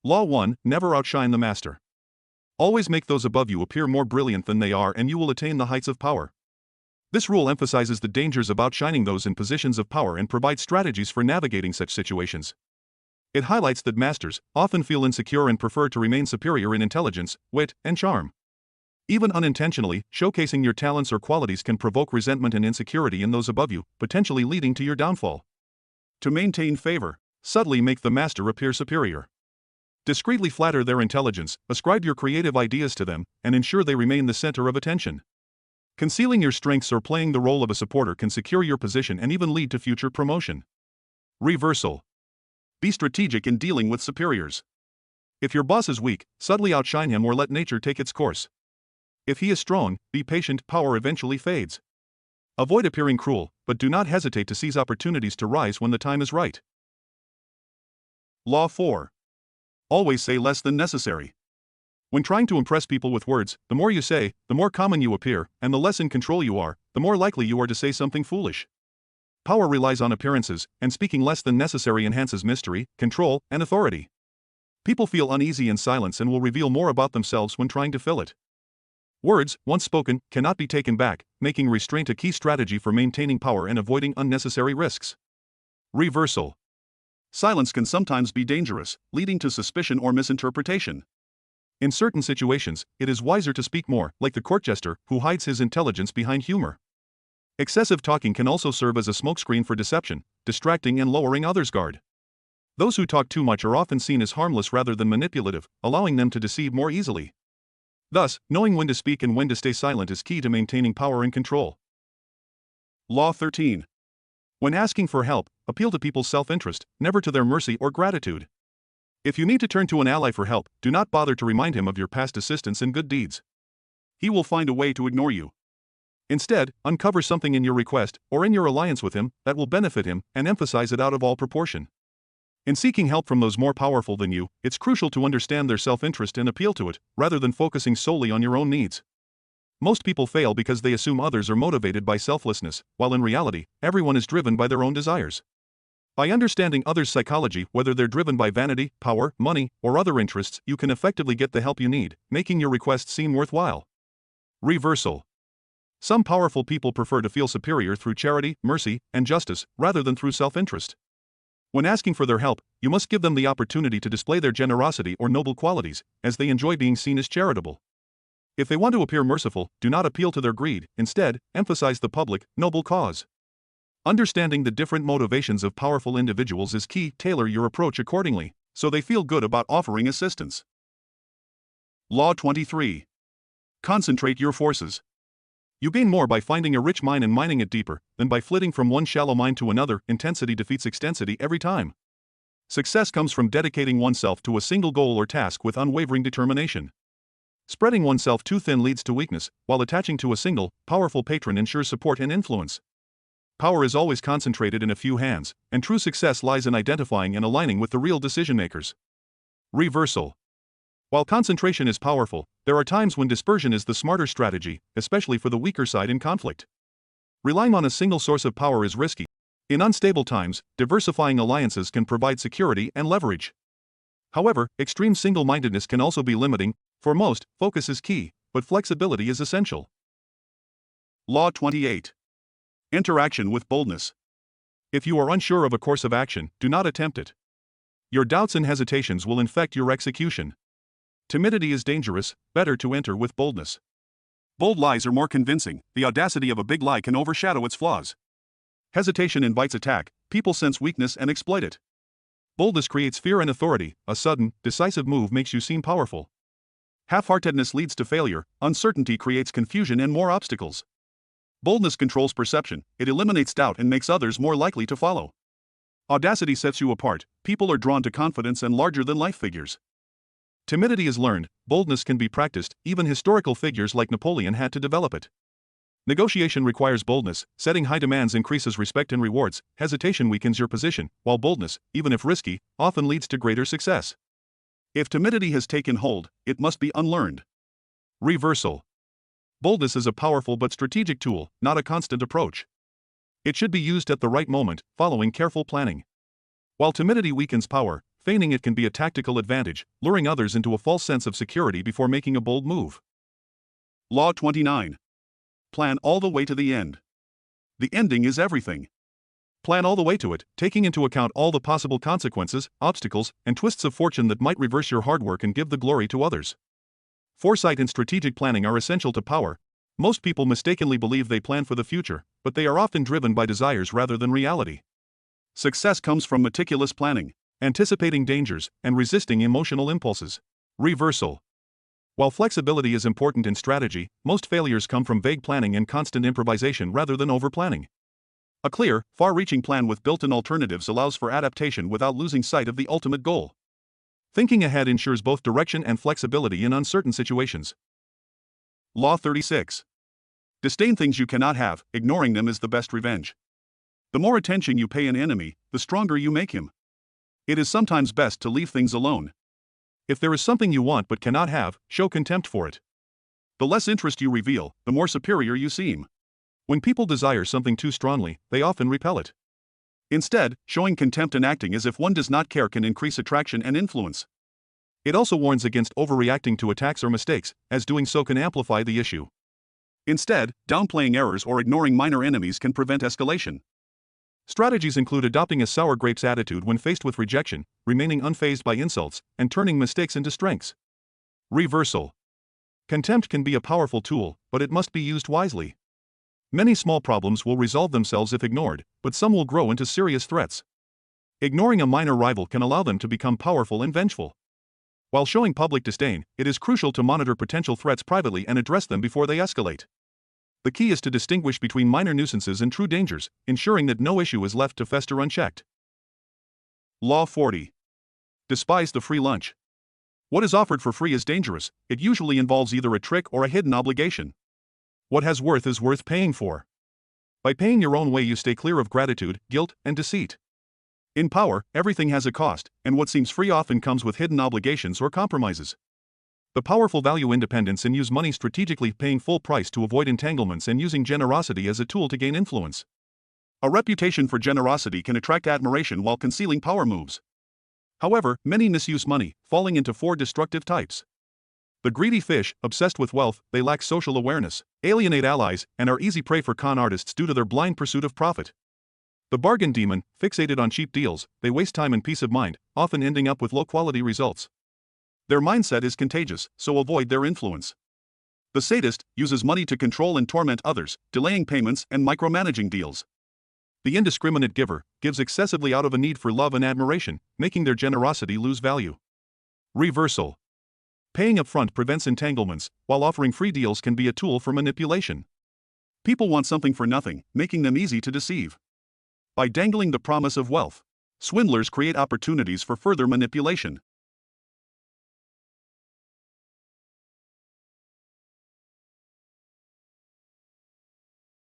Law 1. Never outshine the master. Always make those above you appear more brilliant than they are and you will attain the heights of power. This rule emphasizes the dangers of outshining those in positions of power and provides strategies for navigating such situations. It highlights that masters often feel insecure and prefer to remain superior in intelligence, wit, and charm. Even unintentionally, showcasing your talents or qualities can provoke resentment and insecurity in those above you, potentially leading to your downfall. To maintain favor, subtly make the master appear superior. Discreetly flatter their intelligence, ascribe your creative ideas to them, and ensure they remain the center of attention. Concealing your strengths or playing the role of a supporter can secure your position and even lead to future promotion. Reversal. Be strategic in dealing with superiors. If your boss is weak, subtly outshine him or let nature take its course. If he is strong, be patient, power eventually fades. Avoid appearing cruel, but do not hesitate to seize opportunities to rise when the time is right. Law 4. Always say less than necessary. When trying to impress people with words, the more you say, the more common you appear, and the less in control you are, the more likely you are to say something foolish. Power relies on appearances, and speaking less than necessary enhances mystery, control, and authority. People feel uneasy in silence and will reveal more about themselves when trying to fill it. Words, once spoken, cannot be taken back, making restraint a key strategy for maintaining power and avoiding unnecessary risks. Reversal. Silence can sometimes be dangerous, leading to suspicion or misinterpretation. In certain situations, it is wiser to speak more, like the court jester who hides his intelligence behind humor. Excessive talking can also serve as a smokescreen for deception, distracting and lowering others' guard. Those who talk too much are often seen as harmless rather than manipulative, allowing them to deceive more easily. Thus, knowing when to speak and when to stay silent is key to maintaining power and control. Law 13. When asking for help, appeal to people's self-interest, never to their mercy or gratitude. If you need to turn to an ally for help, do not bother to remind him of your past assistance and good deeds. He will find a way to ignore you. Instead, uncover something in your request, or in your alliance with him, that will benefit him, and emphasize it out of all proportion. In seeking help from those more powerful than you, it's crucial to understand their self-interest and appeal to it, rather than focusing solely on your own needs. Most people fail because they assume others are motivated by selflessness, while in reality, everyone is driven by their own desires. By understanding others' psychology, whether they're driven by vanity, power, money, or other interests, you can effectively get the help you need, making your request seem worthwhile. Reversal. Some powerful people prefer to feel superior through charity, mercy, and justice, rather than through self-interest. When asking for their help, you must give them the opportunity to display their generosity or noble qualities, as they enjoy being seen as charitable. If they want to appear merciful, do not appeal to their greed, instead, emphasize the public, noble cause. Understanding the different motivations of powerful individuals is key. Tailor your approach accordingly, so they feel good about offering assistance. Law 23. Concentrate your forces. You gain more by finding a rich mine and mining it deeper, than by flitting from one shallow mine to another. Intensity defeats extensity every time. Success comes from dedicating oneself to a single goal or task with unwavering determination. Spreading oneself too thin leads to weakness, while attaching to a single, powerful patron ensures support and influence. Power is always concentrated in a few hands, and true success lies in identifying and aligning with the real decision-makers. Reversal. While concentration is powerful, there are times when dispersion is the smarter strategy, especially for the weaker side in conflict. Relying on a single source of power is risky. In unstable times, diversifying alliances can provide security and leverage. However, extreme single-mindedness can also be limiting. For most, focus is key, but flexibility is essential. Law 28. Interaction with boldness. If you are unsure of a course of action, do not attempt it. Your doubts and hesitations will infect your execution. Timidity is dangerous, better to enter with boldness. Bold lies are more convincing, the audacity of a big lie can overshadow its flaws. Hesitation invites attack, people sense weakness and exploit it. Boldness creates fear and authority, a sudden, decisive move makes you seem powerful. Half-heartedness leads to failure, uncertainty creates confusion and more obstacles. Boldness controls perception, it eliminates doubt and makes others more likely to follow. Audacity sets you apart, people are drawn to confidence and larger-than-life figures. Timidity is learned, boldness can be practiced, even historical figures like Napoleon had to develop it. Negotiation requires boldness, setting high demands increases respect and rewards, hesitation weakens your position, while boldness, even if risky, often leads to greater success. If timidity has taken hold, it must be unlearned. Reversal. Boldness is a powerful but strategic tool, not a constant approach. It should be used at the right moment, following careful planning. While timidity weakens power, feigning it can be a tactical advantage, luring others into a false sense of security before making a bold move. Law 29. Plan all the way to the end. The ending is everything. Plan all the way to it, taking into account all the possible consequences, obstacles, and twists of fortune that might reverse your hard work and give the glory to others. Foresight and strategic planning are essential to power. Most people mistakenly believe they plan for the future, but they are often driven by desires rather than reality. Success comes from meticulous planning, anticipating dangers, and resisting emotional impulses. Reversal. While flexibility is important in strategy, most failures come from vague planning and constant improvisation rather than over-planning. A clear, far-reaching plan with built-in alternatives allows for adaptation without losing sight of the ultimate goal. Thinking ahead ensures both direction and flexibility in uncertain situations. Law 36. Disdain things you cannot have, ignoring them is the best revenge. The more attention you pay an enemy, the stronger you make him. It is sometimes best to leave things alone. If there is something you want but cannot have, show contempt for it. The less interest you reveal, the more superior you seem. When people desire something too strongly, they often repel it. Instead, showing contempt and acting as if one does not care can increase attraction and influence. It also warns against overreacting to attacks or mistakes, as doing so can amplify the issue. Instead, downplaying errors or ignoring minor enemies can prevent escalation. Strategies include adopting a sour grapes attitude when faced with rejection, remaining unfazed by insults, and turning mistakes into strengths. Reversal. Contempt can be a powerful tool, but it must be used wisely. Many small problems will resolve themselves if ignored, but some will grow into serious threats. Ignoring a minor rival can allow them to become powerful and vengeful. While showing public disdain, it is crucial to monitor potential threats privately and address them before they escalate. The key is to distinguish between minor nuisances and true dangers, ensuring that no issue is left to fester unchecked. Law 40. Despise the free lunch. What is offered for free is dangerous. It usually involves either a trick or a hidden obligation. What has worth is worth paying for. By paying your own way, you stay clear of gratitude, guilt, and deceit. In power, everything has a cost, and what seems free often comes with hidden obligations or compromises. The powerful value independence and use money strategically, paying full price to avoid entanglements and using generosity as a tool to gain influence. A reputation for generosity can attract admiration while concealing power moves. However, many misuse money, falling into 4 destructive types. The greedy fish, obsessed with wealth, they lack social awareness, alienate allies, and are easy prey for con artists due to their blind pursuit of profit. The bargain demon, fixated on cheap deals, they waste time and peace of mind, often ending up with low-quality results. Their mindset is contagious, so avoid their influence. The sadist uses money to control and torment others, delaying payments and micromanaging deals. The indiscriminate giver gives excessively out of a need for love and admiration, making their generosity lose value. Reversal. Paying upfront prevents entanglements, while offering free deals can be a tool for manipulation. People want something for nothing, making them easy to deceive. By dangling the promise of wealth, swindlers create opportunities for further manipulation.